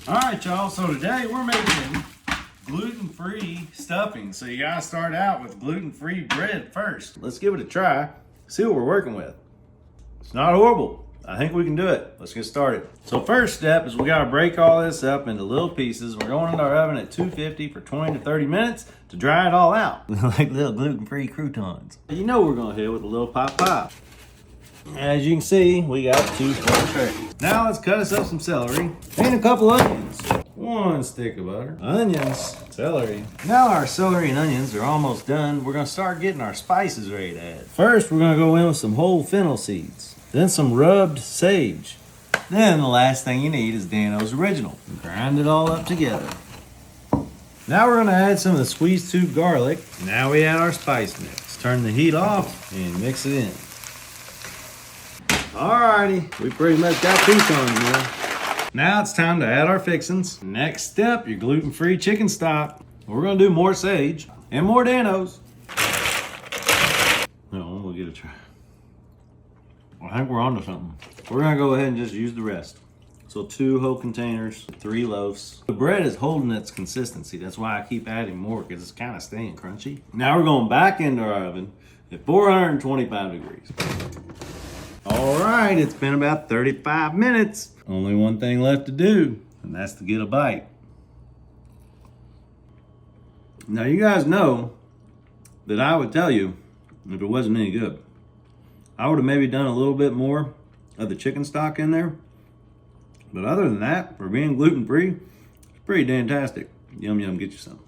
All right, y'all, so today we're making gluten-free stuffing. So you gotta start out with gluten-free bread first. Let's give it a try, see what we're working with. It's not horrible. I think we can do it. Let's get started. So first step is we gotta break all this up into little pieces. We're going into our oven at 250 for 20 to 30 minutes to dry it all out. Like little gluten-free croutons. You know we're gonna hit it with a little pop. As you can see, we got 2 square turkeys. Now let's cut us up some celery and a couple onions. 1 stick of butter, onions, celery. Now our celery and onions are almost done. We're gonna start getting our spices ready to add. First, we're gonna go in with some whole fennel seeds, then some rubbed sage. Then the last thing you need is Dano's Original. Grind it all up together. Now we're gonna add some of the squeezed tube garlic. Now we add our spice mix. Turn the heat off and mix it in. Alrighty, we pretty much got croutons now. Now it's time to add our fixings. Next step, your gluten-free chicken stock. We're gonna do more sage and more Dano's. No, we'll get a try. I think we're onto something. We're gonna go ahead and just use the rest. So 2 whole containers, 3 loaves. The bread is holding its consistency. That's why I keep adding more, because it's kind of staying crunchy. Now we're going back into our oven at 425 degrees. All right, it's been about 35 minutes. Only one thing left to do, and that's to get a bite. Now you guys know that I would tell you if it wasn't any good. I would have maybe done a little bit more of the chicken stock in there. But other than that, for being gluten-free, it's pretty fantastic. Yum, yum, get you some.